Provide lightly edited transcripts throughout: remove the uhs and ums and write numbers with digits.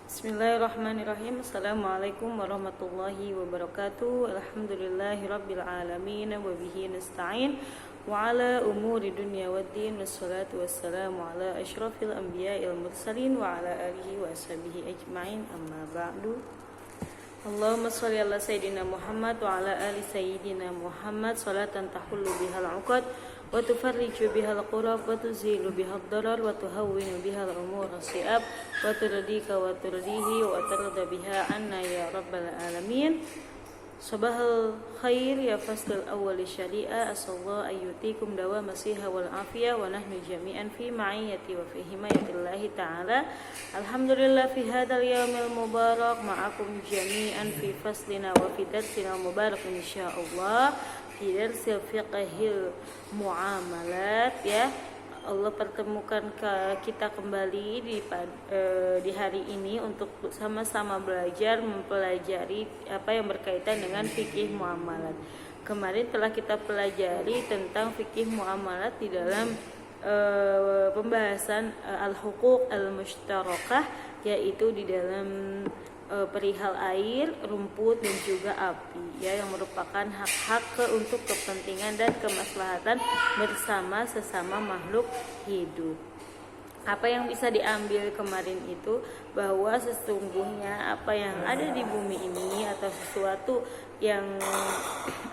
Bismillahirrahmanirrahim. Assalamualaikum warahmatullahi wabarakatuh. Alhamdulillahirabbil alamin wa bihi nasta'in wa ala umuri dunya waddin wassalatu wassalamu ala asyrafil anbiya'il mursalin wa ala alihi wa ashabihi ajmain, amma ba'du. Allahumma shalli ala sayyidina Muhammad wa ala ali sayyidina Muhammad salatan tahullu bihal 'uqad wa tufarriju bihal qurab wa tuzilu bihal darar wa tuhawwinu bihal umur as-si'ab wa turdika wa turdihi wa tarda biha anna ya rabbal alamin. Sabahal khair ya faslul awwal syari'ah, asallahu ayyutikum dawam masiha wal afiyah wa nahnu jami'an fi ma'iyati wa fi himayatillahi ta'ala. Alhamdulillah fi hadzal yaumil mubarak ma'akum jami'an fi faslina wa fi darsina mubarak insyaallah fi darsil fiqhil muamalat. Ya, Allah pertemukan kita kembali di hari ini untuk sama-sama belajar mempelajari apa yang berkaitan dengan fikih muamalat. Kemarin telah kita pelajari tentang fikih muamalat di dalam pembahasan al-huquq al-mushtarakah, yaitu di dalam perihal air, rumput dan juga api, ya, yang merupakan hak-hak untuk kepentingan dan kemaslahatan bersama sesama makhluk hidup. Apa yang bisa diambil kemarin itu bahwa sesungguhnya apa yang ada di bumi ini atau sesuatu yang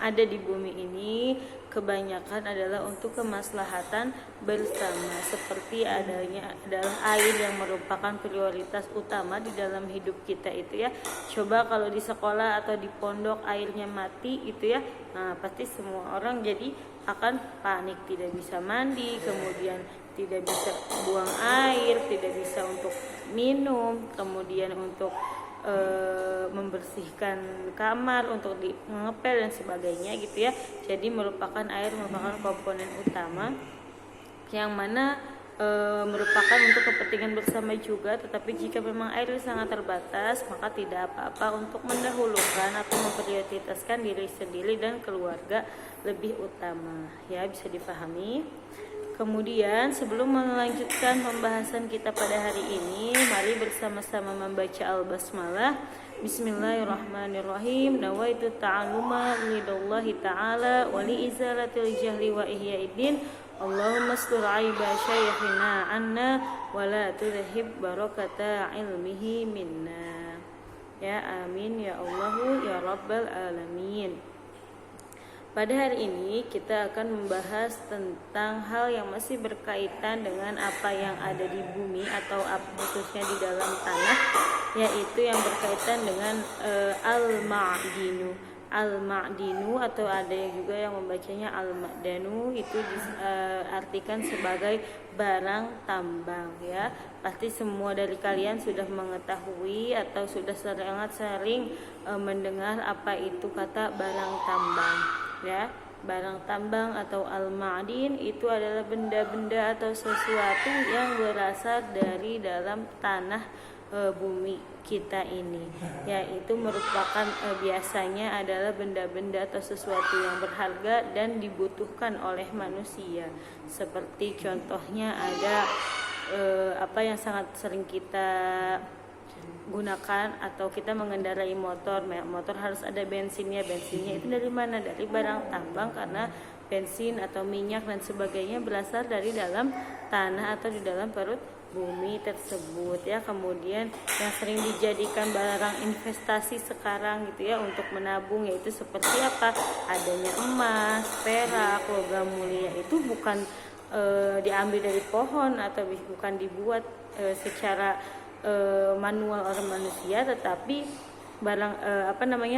ada di bumi ini kebanyakan adalah untuk kemaslahatan bersama, seperti adalah air yang merupakan prioritas utama di dalam hidup kita itu, ya. Coba kalau di sekolah atau di pondok airnya mati itu, ya, nah pasti semua orang jadi akan panik, tidak bisa mandi, kemudian tidak bisa buang air, tidak bisa untuk minum, kemudian untuk membersihkan kamar, untuk ngepel dan sebagainya gitu, ya. Jadi air merupakan komponen utama yang mana merupakan untuk kepentingan bersama juga. Tetapi jika memang air sangat terbatas, maka tidak apa-apa untuk mendahulukan atau memprioritaskan diri sendiri dan keluarga lebih utama, ya, bisa dipahami. Kemudian sebelum melanjutkan pembahasan kita pada hari ini, mari bersama-sama membaca al-basmalah. Bismillahirrahmanirrahim. Nawaitu ta'aluma lillahi ta'ala wa li izalatil jahli wa ihya'id. Allahumma astur aiba syayikhina anna wa la tudhib barakata ilmihi minna. Ya, amin ya Allahu ya rabbal alamin. Pada hari ini kita akan membahas tentang hal yang masih berkaitan dengan apa yang ada di bumi atau khususnya di dalam tanah, yaitu yang berkaitan dengan al-ma'dinu. Al-ma'dinu atau ada juga yang membacanya al-ma'danu, itu diartikan sebagai barang tambang, ya. Pasti semua dari kalian sudah mengetahui atau sudah sangat sering mendengar apa itu kata barang tambang, ya. Barang tambang atau al-ma'din itu adalah benda-benda atau sesuatu yang berasal dari dalam tanah bumi kita ini, yaitu merupakan biasanya adalah benda-benda atau sesuatu yang berharga dan dibutuhkan oleh manusia. Seperti contohnya ada apa yang sangat sering kita gunakan atau kita mengendarai motor harus ada bensinnya itu dari mana? Dari barang tambang, karena bensin atau minyak dan sebagainya berasal dari dalam tanah atau di dalam perut bumi tersebut, ya. Kemudian yang sering dijadikan barang investasi sekarang gitu, ya, untuk menabung, yaitu seperti apa? Adanya emas, perak, logam mulia itu bukan diambil dari pohon atau bukan dibuat secara manual oleh manusia, tetapi barang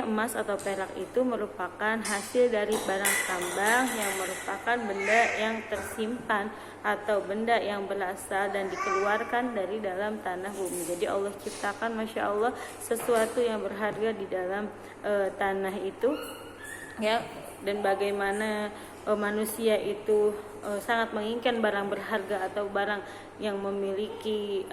emas atau perak itu merupakan hasil dari barang tambang yang merupakan benda yang tersimpan atau benda yang berasal dan dikeluarkan dari dalam tanah bumi. Jadi Allah ciptakan, masya Allah, sesuatu yang berharga di dalam tanah itu, ya. Dan bagaimana manusia itu sangat menginginkan barang berharga atau barang yang memiliki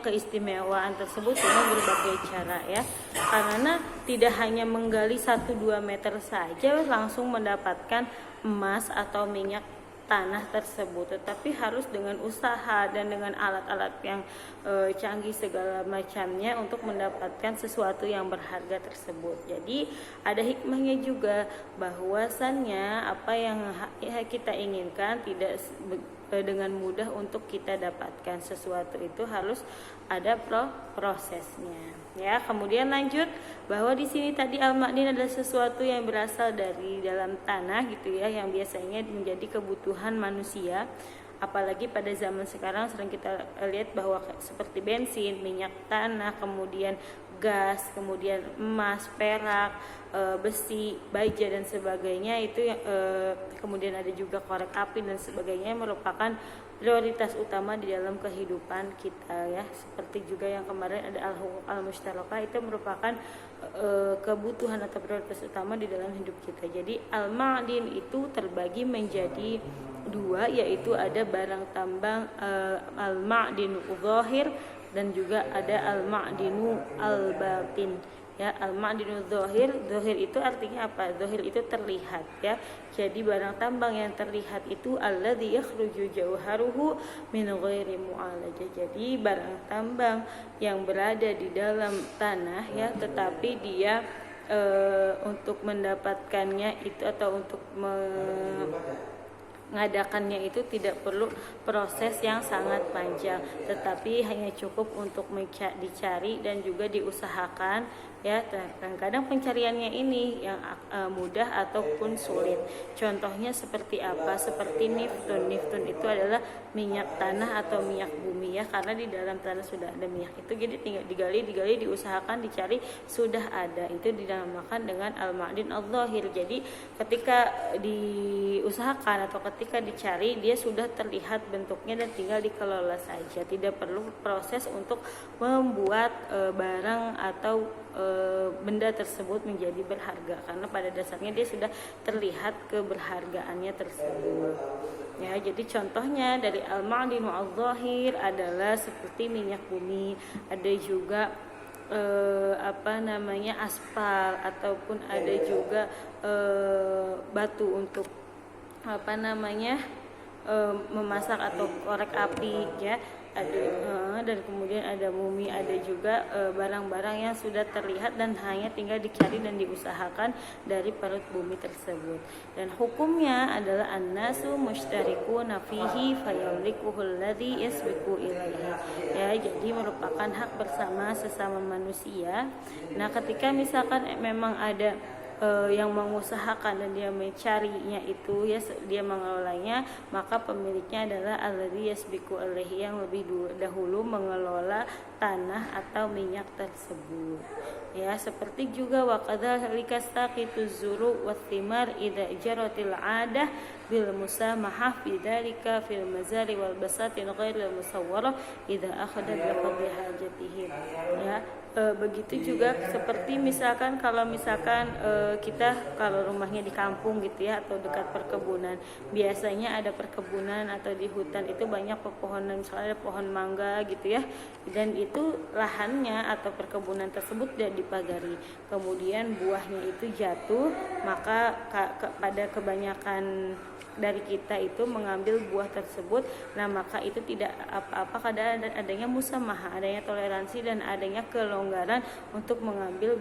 keistimewaan tersebut dengan berbagai cara, ya. Karena tidak hanya menggali 1-2 meter saja langsung mendapatkan emas atau minyak tanah tersebut, tetapi harus dengan usaha dan dengan alat-alat yang canggih segala macamnya untuk mendapatkan sesuatu yang berharga tersebut. Jadi ada hikmahnya juga, bahwasannya apa yang kita inginkan tidak dengan mudah untuk kita dapatkan. Sesuatu itu harus ada prosesnya. Ya, kemudian lanjut bahwa di sini tadi al-ma'din adalah sesuatu yang berasal dari dalam tanah gitu ya, yang biasanya menjadi kebutuhan manusia. Apalagi pada zaman sekarang sering kita lihat bahwa seperti bensin, minyak tanah, kemudian gas, kemudian emas, perak, besi, baja dan sebagainya itu kemudian ada juga korek api dan sebagainya, merupakan prioritas utama di dalam kehidupan kita ya. Seperti juga yang kemarin ada al-huquq al-mushtarakah, itu merupakan kebutuhan atau prioritas utama di dalam hidup kita. Jadi al-ma'din itu terbagi menjadi dua, yaitu ada barang tambang al-ma'dinu zahir dan juga ada al-ma'dinu al-batin. Ya, al-ma'dinu zahir itu artinya apa? Zahir itu terlihat ya. Jadi barang tambang yang terlihat itu alladzi yakhruju jawharuhu min ghairi mu'alajah. Jadi barang tambang yang berada di dalam tanah ya, tetapi dia untuk mendapatkannya itu atau untuk mengadakannya itu tidak perlu proses yang sangat panjang, tetapi hanya cukup untuk dicari dan juga diusahakan ya. Kadang-kadang pencariannya ini yang mudah ataupun sulit. Contohnya seperti apa? Seperti niftun. Niftun itu adalah minyak tanah atau minyak bumi ya, karena di dalam tanah sudah ada minyak itu, jadi tinggal digali, diusahakan, dicari, sudah ada. Itu dinamakan dengan al-ma'din al-zahir. Jadi ketika diusahakan atau ketika dicari, dia sudah terlihat bentuknya dan tinggal dikelola saja, tidak perlu proses untuk membuat barang atau benda tersebut menjadi berharga, karena pada dasarnya dia sudah terlihat keberhargaannya tersebut ya. Jadi contohnya dari al-ma'din al-zahir adalah seperti minyak bumi, ada juga aspal, ataupun ada juga batu untuk memasak atau korek api ya, ada dan kemudian ada mumi, ada juga barang-barang yang sudah terlihat dan hanya tinggal dicari dan diusahakan dari perut bumi tersebut. Dan hukumnya adalah an-nasu mushtarikuna fihi fayamlikuhul ladzi yasbiqu ilaihi ya. Jadi merupakan hak bersama sesama manusia. Nah, ketika misalkan memang ada yang mengusahakan dan dia mencarinya itu ya, dia mengelolanya, maka pemiliknya adalah alladzi yasbiqu alaihi, yang lebih dahulu mengelola tanah atau minyak tersebut ya. Seperti juga wa kadzalika staqitu zuru wat thimar idza jaratil 'adah bil musamahah bidzalika fil mazari wal basatin ghairil musawwarah idza akhadha bi qadri hajatihi ya. Begitu juga seperti misalkan kalau kita kalau rumahnya di kampung gitu ya, atau dekat perkebunan, biasanya ada perkebunan atau di hutan itu banyak pepohonan, misalnya ada pohon mangga gitu ya, dan itu lahannya atau perkebunan tersebut tidak dipagari, kemudian buahnya itu jatuh, maka pada kebanyakan dari kita itu mengambil buah tersebut, nah maka itu tidak apa-apa karena adanya musamahah, adanya toleransi dan adanya kelonggaran untuk mengambil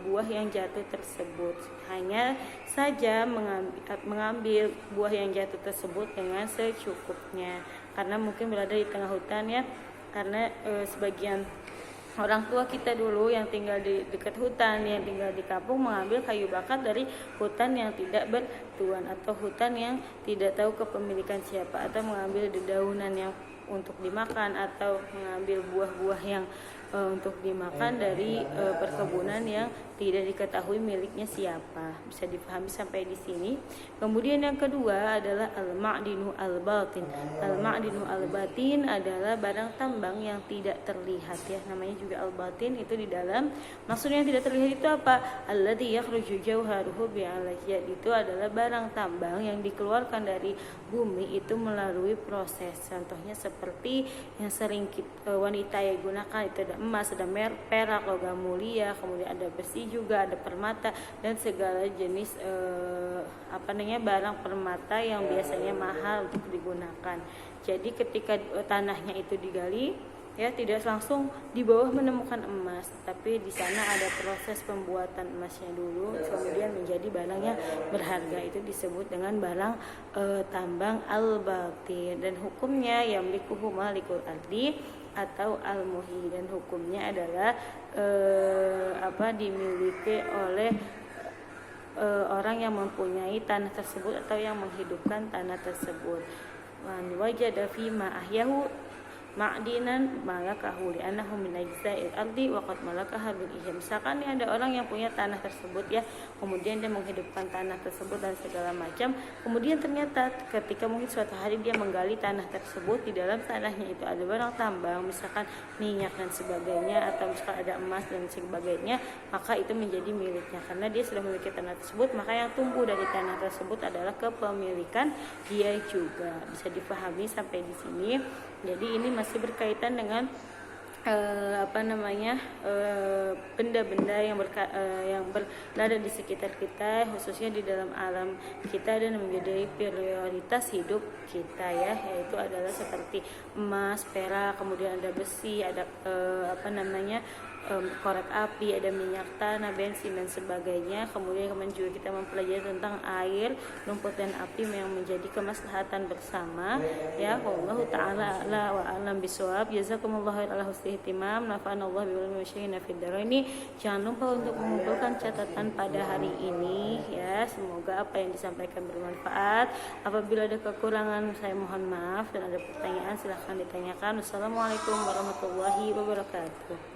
buah yang jatuh tersebut. Hanya saja mengambil buah yang jatuh tersebut dengan secukupnya, karena mungkin berada di tengah hutan ya, karena sebagian orang tua kita dulu yang tinggal di dekat hutan, yang tinggal di kampung, mengambil kayu bakar dari hutan yang tidak bertuan atau hutan yang tidak tahu kepemilikan siapa, atau mengambil dedaunan yang untuk dimakan, atau mengambil buah-buah yang untuk dimakan dari perkebunan yang tidak diketahui miliknya siapa. Bisa dipahami sampai di sini. Kemudian yang kedua adalah al-ma'dinu al-batin. Al-ma'dinu al-batin adalah barang tambang yang tidak terlihat ya. Namanya juga al-batin, itu di dalam. Maksudnya yang tidak terlihat itu apa? Alladzi yakhruju jawharuhu bi'alajah. Itu adalah barang tambang yang dikeluarkan dari bumi itu melalui proses. Contohnya seperti yang sering wanita ya gunakan, itu ada emas, ada perak, logam mulia, kemudian ada besi juga, ada permata dan segala jenis barang permata yang biasanya mahal untuk digunakan. Jadi ketika tanahnya itu digali, ya tidak langsung di bawah menemukan emas, tapi di sana ada proses pembuatan emasnya dulu, kemudian menjadi barang yang berharga. Itu disebut dengan barang tambang al-batin, dan hukumnya yamlikuhu malikul ardi atau al-muhi, dan hukumnya adalah dimiliki oleh orang yang mempunyai tanah tersebut atau yang menghidupkan tanah tersebut. Man wajada fi ma ahyahu ma'dinan malakahu li'annahu min ajza'il ardi wa qad malakaha bil ijab. Misalkan nih ada orang yang punya tanah tersebut ya, kemudian dia menghidupkan tanah tersebut dan segala macam, kemudian ternyata ketika mungkin suatu hari dia menggali tanah tersebut, di dalam tanahnya itu ada barang tambang, misalkan minyak dan sebagainya, atau misalkan ada emas dan sebagainya, maka itu menjadi miliknya karena dia sudah memiliki tanah tersebut. Maka yang tumbuh dari tanah tersebut adalah kepemilikan dia juga. Bisa dipahami sampai di sini. Jadi ini masih berkaitan dengan benda-benda yang berada di sekitar kita, khususnya di dalam alam kita, dan menjadi prioritas hidup kita ya, yaitu adalah seperti emas, perak, kemudian ada besi, ada korek api, ada minyak tanah, bensin dan sebagainya. Kemudian juga kita mempelajari tentang air, rumput dan api yang menjadi kemaslahatan bersama ya. Wallahu ta'ala a'la wa a'lam bishawab. Jazakumullahu khairan ala husni ihtimam. Nafa'anallahu bi ulumi wasyai'ina fid dharaini. Jangan lupa untuk mengumpulkan catatan pada hari ini ya. Semoga apa yang disampaikan bermanfaat. Apabila ada kekurangan saya mohon maaf, dan ada pertanyaan silahkan ditanyakan. Wassalamualaikum warahmatullahi wabarakatuh.